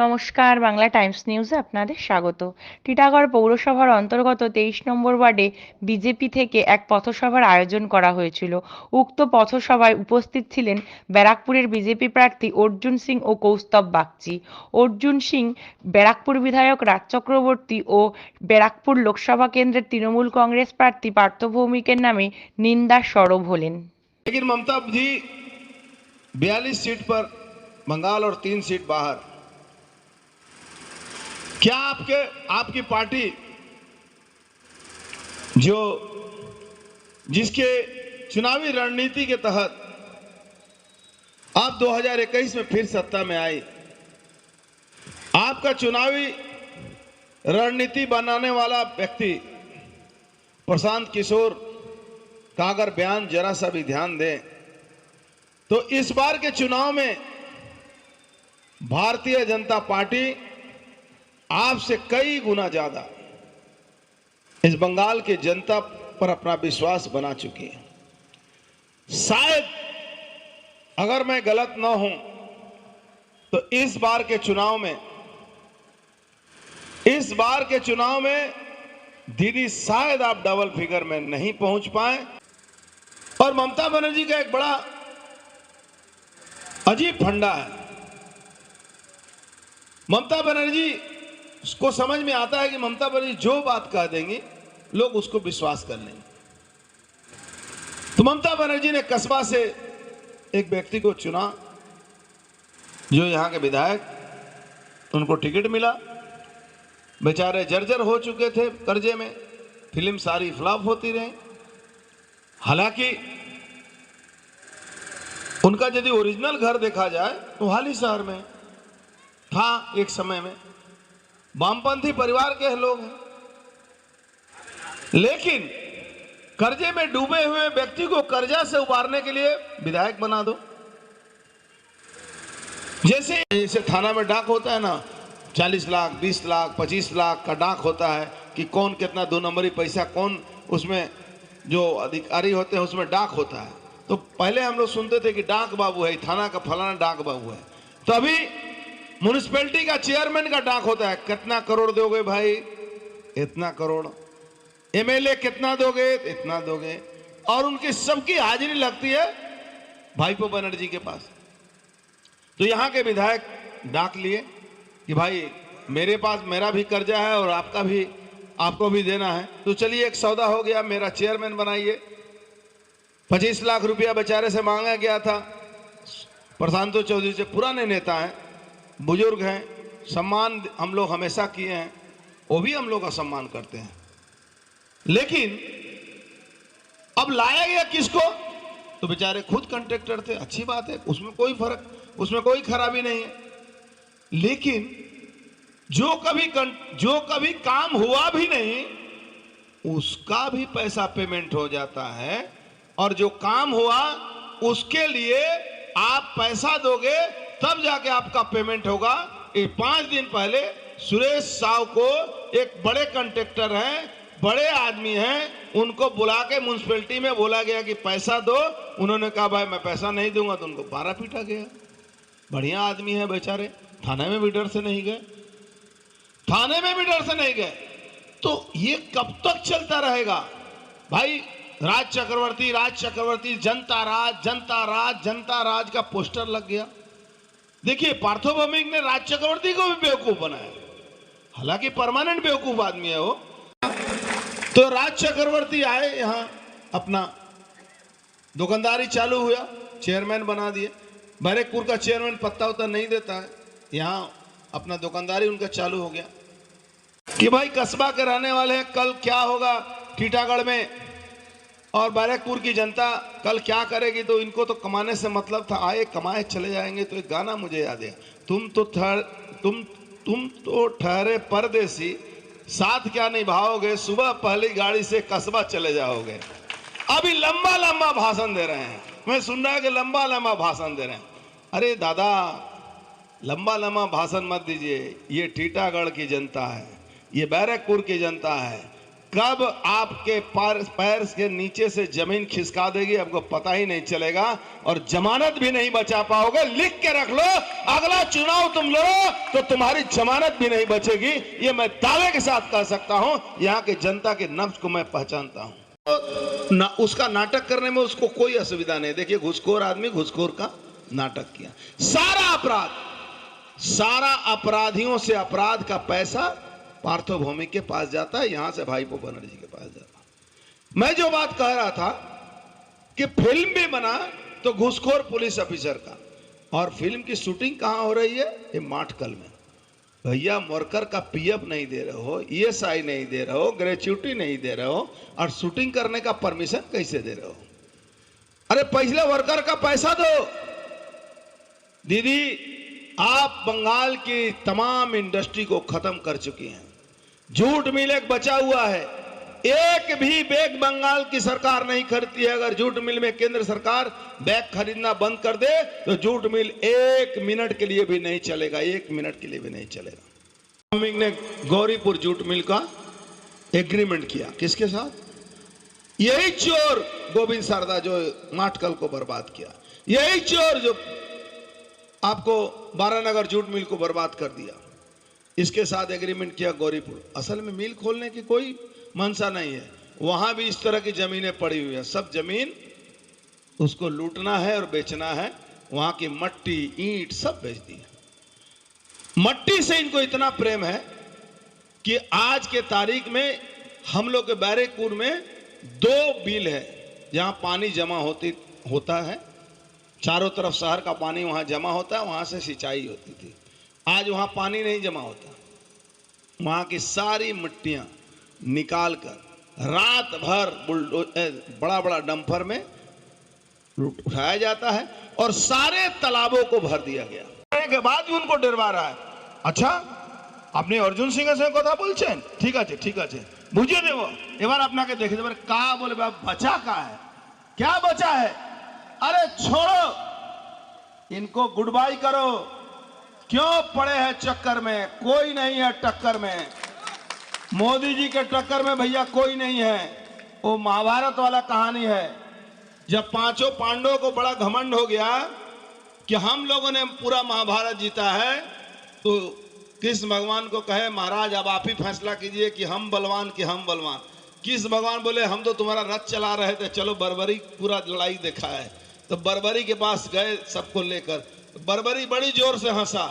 নমস্কার, বাংলা টাইমস নিউজে আপনাদের স্বাগত। টিটাগড় পৌরসভার অন্তর্গত 23 নম্বর ওয়ার্ডে বিজেপি থেকে এক পথসভার আয়োজন করা হয়েছিল। উক্ত পথসভায় উপস্থিত ছিলেন ব্যারাকপুরের বিজেপি প্রার্থী অর্জুন সিং ও কৌস্তব বাগচি। অর্জুন সিং ব্যারাকপুর বিধায়ক রাজ চক্রবর্তী ও ব্যারাকপুর লোকসভা কেন্দ্রের তৃণমূল কংগ্রেস প্রার্থী পার্থ ভৌমিকের নামে নিন্দার সরব হলেন। लेकिन ममता जी 42 सीट पर बंगाल और 3 सीट बाहर, क्या आपकी पार्टी जो जिसके चुनावी रणनीति के तहत आप 2021 में फिर सत्ता में आई, आपका चुनावी रणनीति बनाने वाला व्यक्ति प्रशांत किशोर का अगर बयान जरा सा भी ध्यान दें तो इस बार के चुनाव में भारतीय जनता पार्टी आपसे कई गुना ज्यादा इस बंगाल की जनता पर अपना विश्वास बना चुकी है। शायद अगर मैं गलत न हूं तो इस बार के चुनाव में दीदी शायद आप डबल फिगर में नहीं पहुंच पाए। और ममता बनर्जी का एक बड़ा अजीब फंडा है। ममता बनर्जी को समझ में आता है कि ममता बनर्जी जो बात कह देंगी लोग उसको विश्वास कर लेंगे। तो ममता बनर्जी ने कस्बा से एक व्यक्ति को चुना जो यहां के विधायक, उनको टिकट मिला। बेचारे जर्जर हो चुके थे कर्जे में, फिल्म सारी फ्लॉप होती रही। हालांकि उनका यदि ओरिजिनल घर देखा जाए तो हाल ही शहर में था। एक समय में वामपंथी परिवार के लोग हैं, लेकिन कर्जे में डूबे हुए व्यक्ति को कर्जा से उबारने के लिए विधायक बना दो। जैसे थाना में डाक होता है ना, 40 लाख 20 लाख 25 लाख का डाक होता है कि कौन कितना 2 नंबरी पैसा, कौन उसमें जो अधिकारी होते हैं उसमें डाक होता है। तो पहले हम लोग सुनते थे कि डाक बाबू है, थाना का फलाना डाक बाबू है। तो अभी म्युनिसिपैलिटी का चेयरमैन का डाक होता है, कितना करोड़ दोगे भाई, इतना करोड़। एमएलए कितना दोगे, इतना दोगे। और उनकी सबकी हाजिरी लगती है भाईपो बनर्जी के पास। तो यहां के विधायक डाक लिए कि भाई मेरे पास मेरा भी कर्जा है और आपको भी देना है। तो चलिए एक सौदा हो गया, मेरा चेयरमैन बनाइए। 25 लाख रुपया बेचारे से मांगा गया था। प्रशांत चौधरी से पुराने नेता हैं, बुजुर्ग हैं, सम्मान हम लोग हमेशा किए हैं, वो भी हम लोग का सम्मान करते हैं। लेकिन अब लाया गया किसको? तो बेचारे खुद कॉन्ट्रैक्टर थे, अच्छी बात है, उसमें कोई फर्क, उसमें कोई खराबी नहीं है। लेकिन जो कभी काम हुआ भी नहीं उसका भी पैसा पेमेंट हो जाता है, और जो काम हुआ उसके लिए आप पैसा दोगे तब जाके आपका पेमेंट होगा। ये 5 दिन पहले सुरेश साव को, एक बड़े कॉन्ट्रैक्टर हैं, बड़े आदमी हैं, उनको बुला के म्युनिसिपैलिटी में बोला गया कि पैसा दो। उन्होंने कहा भाई मैं पैसा नहीं दूंगा, तो उनको 12 पीटा गया। बढ़िया आदमी है बेचारे, थाने में भी डर से नहीं गए, तो ये कब तक चलता रहेगा भाई? राज चक्रवर्ती जनता राज का पोस्टर लग गया। देखिए पार्थ भौमिक ने राज चक्रवर्ती को भी बेवकूफ बनाया, हालांकि परमानेंट बेवकूफ आदमी है वो। तो राज चक्रवर्ती आए यहां, अपना दुकानदारी चालू हुआ, चेयरमैन बना दिए। बैरकपुर का चेयरमैन पत्ता उतना नहीं देता है, यहां अपना दुकानदारी उनका चालू हो गया कि भाई कस्बा के रहने वाले हैं, कल क्या होगा टीटागढ़ में और बैरकपुर की जनता कल क्या करेगी। तो इनको तो कमाने से मतलब था, आए कमाए चले जाएंगे। तो एक गाना मुझे याद है, तुम तो ठहरे परदेसी, साथ क्या निभाओगे, सुबह पहली गाड़ी से कस्बा चले जाओगे। अभी लंबा भाषण दे रहे हैं, मैं सुन रहा है कि लंबा भाषण दे रहे हैं। अरे दादा लंबा भाषण मत दीजिए, ये टीटागढ़ की जनता है, ये बैरकपुर की जनता है, कब आपके पैर के नीचे से जमीन खिसका देगी आपको पता ही नहीं चलेगा, और जमानत भी नहीं बचा पाओगे। लिख के रख लो, अगला चुनाव तुम लड़ो तो तुम्हारी जमानत भी नहीं बचेगी। ये मैं दावे के साथ कह सकता हूं। यहां के जनता के नब्ज को मैं पहचानता हूं। ना उसका नाटक करने में उसको कोई असुविधा नहीं। देखिए, घुसखोर आदमी घुसखोर का नाटक किया। सारा अपराधियों से अपराध का पैसा पार्थो भौमिक के पास जाता है, यहां से भाईपो बनर्जी के पास जाता है। मैं जो बात कह रहा था कि फिल्म भी बना तो घूसखोर पुलिस ऑफिसर का, और फिल्म की शूटिंग कहां हो रही है? ये माटकल में। भैया, वर्कर का पीएफ नहीं दे रहे हो, ईएसआई नहीं दे रहे हो, ग्रेच्युटी नहीं दे रहे हो, और शूटिंग करने का परमिशन कैसे दे रहे हो? अरे पहले वर्कर का पैसा दो। दीदी, आप बंगाल की तमाम इंडस्ट्री को खत्म कर चुकी हैं। जूट मिल एक बचा हुआ है, एक भी बैग बंगाल की सरकार नहीं खरीदती है। अगर जूट मिल में केंद्र सरकार बैग खरीदना बंद कर दे तो जूट मिल 1 मिनट के लिए भी नहीं चलेगा, 1 मिनट के लिए भी नहीं चलेगा। भौमिक ने गौरीपुर जूट मिल का एग्रीमेंट किया, किसके साथ? यही चोर गोविंद सरदा जो माटकल को बर्बाद किया, यही चोर जो आपको बारानगर जूट मिल को बर्बाद कर दिया, इसके साथ एग्रीमेंट किया गौरीपुर। असल में मिल खोलने की कोई मंशा नहीं है, वहां भी इस तरह की जमीनें पड़ी हुई है। सब जमीन उसको लूटना है और बेचना है। वहां की मट्टी, ईंट सब बेच दी है। मट्टी से इनको इतना प्रेम है कि आज के तारीख में हम लोग के बैरेकपुर में 2 बिल है जहां पानी जमा होता है। चारों तरफ शहर का पानी वहां जमा होता है, वहां से सिंचाई होती थी। आज वहां पानी नहीं जमा होता। वहां की सारी मिट्टियां निकाल कर रात भर बड़ा बड़ा डंपर में उठाया जाता है और सारे तालाबों को भर दिया गया। के बाद भी उनको डरवा रहा है। अच्छा, আপনি অর্জুন সিংয়ের সঙ্গে কথা বলছেন? ঠিক আছে, ঠিক আছে, বুঝিয়ে দেব। এবার আপনাকে দেখে দেবেন কা বলে बचा का है, क्या बचा है? अरे छोड़ो इनको, गुड बाय करो। क्यों पड़े हैं चक्कर में? कोई नहीं है टक्कर में। मोदी जी के टक्कर में भैया कोई नहीं है। वो महाभारत वाला कहानी है, जब 5 पांडवों को बड़ा घमंड हो गया कि हम लोगों ने पूरा महाभारत जीता है, तो कृष्ण भगवान को कहे, महाराज अब आप ही फैसला कीजिए कि हम बलवान कि हम बलवान। कृष्ण भगवान बोले, हम तो तुम्हारा रथ चला रहे थे, चलो बर्बरी पूरा लड़ाई देखा है। तो बर्बरी के पास गए सबको लेकर। बर्बरी बड़ी जोर से हंसा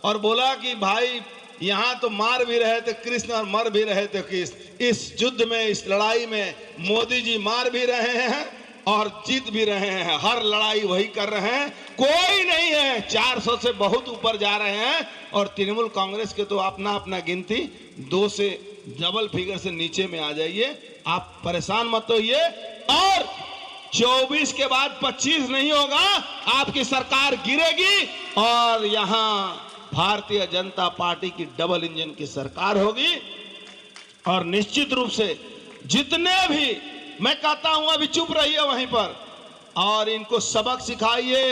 और बोला कि भाई, यहां तो मार भी रहे थे कृष्ण और मर भी रहे थे कृष्ण। इस युद्ध में, इस लड़ाई में मोदी जी मार भी रहे हैं और जीत भी रहे हैं। हर लड़ाई वही कर रहे हैं, कोई नहीं है। 400 से बहुत ऊपर जा रहे हैं। और तृणमूल कांग्रेस के तो अपना अपना गिनती 2 से डबल फिगर से नीचे में आ जाइए। आप परेशान मत होइए। और 24 के बाद 25 नहीं होगा, आपकी सरकार गिरेगी और यहां भारतीय जनता पार्टी की डबल इंजन की सरकार होगी। और निश्चित रूप से जितने भी, मैं कहता हूं अभी चुप रहिए वहीं पर और इनको सबक सिखाइए।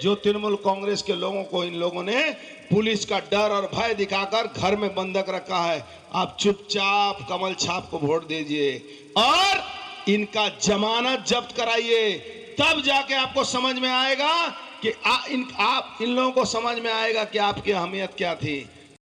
जो तृणमूल कांग्रेस के लोगों को इन लोगों ने पुलिस का डर और भय दिखाकर घर में बंधक रखा है, आप चुपचाप कमल छाप को वोट दीजिए और इनका जमानत जब्त कराइए। तब जाके आपको समझ में आएगा कि इन लोगों को समझ में आएगा कि आपकी अहमियत क्या थी।